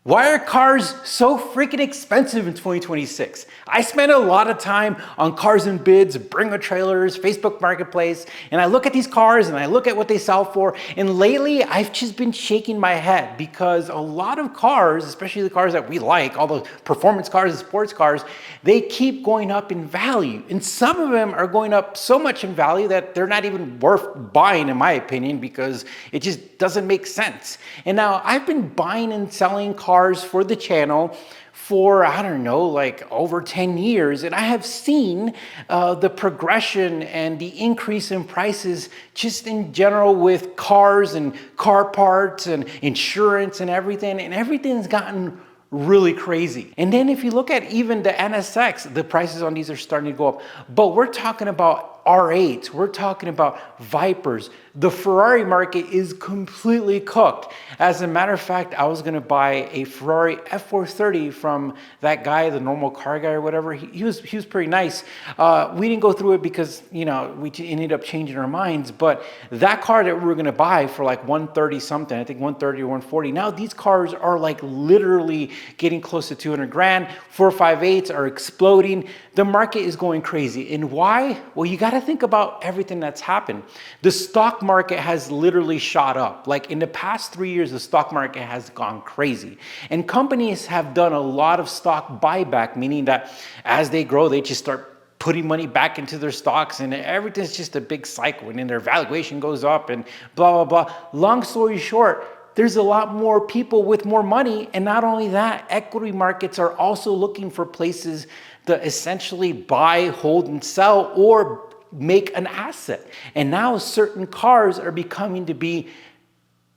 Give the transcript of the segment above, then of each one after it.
Why are cars so freaking expensive in 2026? I spend a lot of time on Cars and Bids, Bring a Trailers, Facebook Marketplace, and I look at these cars and I look at what they sell for. And lately, I've just been shaking my head because a lot of cars, especially the cars that we like, all the performance cars and sports cars, they keep going up in value. And some of them are going up so much in value that they're not even worth buying, in my opinion, because it just doesn't make sense. And now I've been buying and selling cars for the channel for, I don't know, like over 10 years. And I have seen the progression and the increase in prices just in general with cars and car parts and insurance and everything's gotten really crazy. And then if you look at even the NSX, the prices on these are starting to go up. But we're talking about R8s, we're talking about Vipers. The Ferrari market is completely cooked. As a matter of fact, I was gonna buy a Ferrari F430 from that guy, the normal car guy or whatever. He was pretty nice. We didn't go through it because, you know, we ended up changing our minds, but that car that we were gonna buy for like 130 something, I think 130 or 140. Now these cars are like literally getting close to 200 grand. 458s are exploding. The market is going crazy. And why? Well, you gotta think about everything that's happened. The stock market has literally shot up. Like in the past 3 years, the stock market has gone crazy. And companies have done a lot of stock buyback, meaning that as they grow, they just start putting money back into their stocks and everything's just a big cycle. And then their valuation goes up and blah, blah, blah. Long story short, there's a lot more people with more money. And not only that, equity markets are also looking for places to essentially buy, hold, and sell or make an asset. And now certain cars are becoming to be,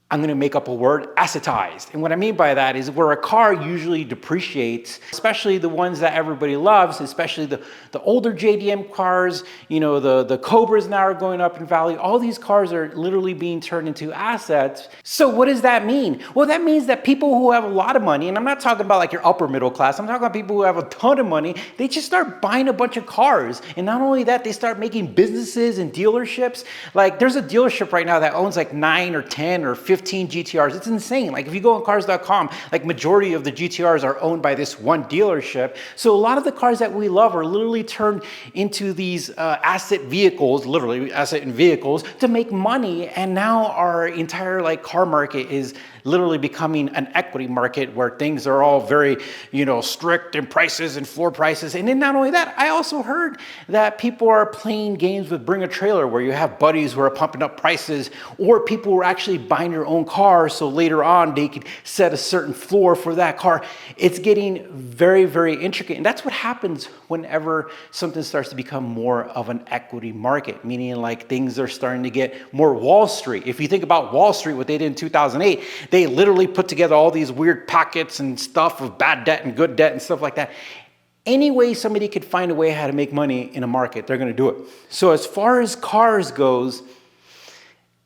I'm gonna make up a word, assetized. And what I mean by that is where a car usually depreciates, especially the ones that everybody loves, especially the older JDM cars, you know, the Cobras now are going up in value. All these cars are literally being turned into assets. So what does that mean? Well, that means that people who have a lot of money, and I'm not talking about like your upper middle class, I'm talking about people who have a ton of money, they just start buying a bunch of cars. And not only that, they start making businesses and dealerships. Like there's a dealership right now that owns like 9 or 10 or 15 GTRs. It's insane. Like if you go on cars.com, like majority of the GTRs are owned by this one dealership. So a lot of the cars that we love are literally turned into these asset vehicles, literally asset in vehicles to make money. And now our entire like car market is literally becoming an equity market where things are all very, you know, strict in prices and floor prices. And then not only that, I also heard that people are playing games with Bring a Trailer where you have buddies who are pumping up prices, or people who are actually buying your own car so later on they could set a certain floor for that car. It's getting very, very intricate. And that's what happens whenever something starts to become more of an equity market, meaning like things are starting to get more Wall Street. If you think about Wall Street, what they did in 2008, they literally put together all these weird packets and stuff of bad debt and good debt and stuff like that. Any way somebody could find a way how to make money in a market, they're going to do it. So as far as cars goes,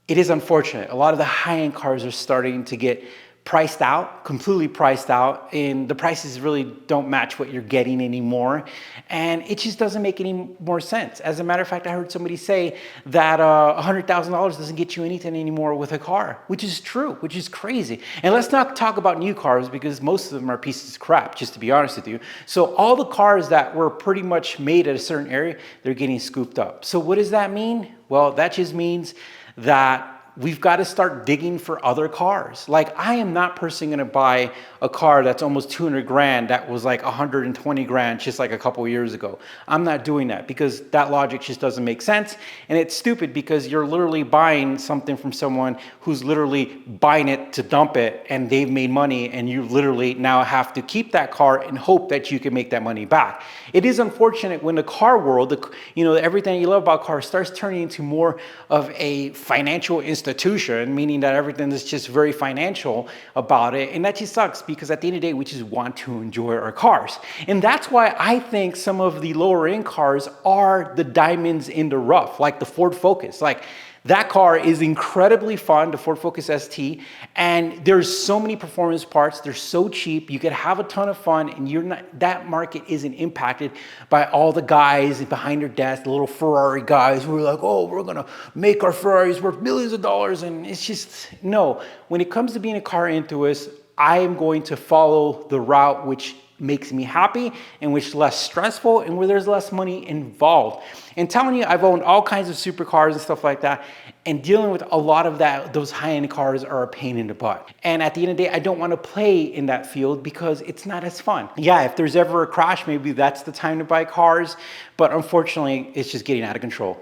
it is unfortunate. A lot of the high-end cars are starting to get priced out, completely priced out, and the prices really don't match what you're getting anymore. And it just doesn't make any more sense. As a matter of fact, I heard somebody say that $100,000 doesn't get you anything anymore with a car, which is true, which is crazy. And let's not talk about new cars because most of them are pieces of crap, just to be honest with you. So all the cars that were pretty much made at a certain area, they're getting scooped up. So what does that mean? Well, that just means that we've got to start digging for other cars. Like I am not personally going to buy a car that's almost 200 grand that was like 120 grand just like a couple of years ago. I'm not doing that because that logic just doesn't make sense. And it's stupid because you're literally buying something from someone who's literally buying it to dump it and they've made money, and you literally now have to keep that car and hope that you can make that money back. It is unfortunate when the car world, you know, everything you love about cars starts turning into more of a financial institution, meaning that everything is just very financial about it. And that just sucks because at the end of the day, we just want to enjoy our cars. And that's why I think some of the lower end cars are the diamonds in the rough, like the Ford Focus. Like that car is incredibly fun, the Ford Focus ST, and there's so many performance parts. They're so cheap. You could have a ton of fun, and that market isn't impacted by all the guys behind their desk, the little Ferrari guys who are like, oh, we're gonna make our Ferraris worth millions of dollars. And it's just, no. When it comes to being a car enthusiast, I am going to follow the route which makes me happy and which is less stressful and where there's less money involved. And telling you, I've owned all kinds of supercars and stuff like that, and dealing with a lot of that, those high-end cars are a pain in the butt. And at the end of the day, I don't want to play in that field because it's not as fun. Yeah, if there's ever a crash, maybe that's the time to buy cars, but unfortunately, it's just getting out of control.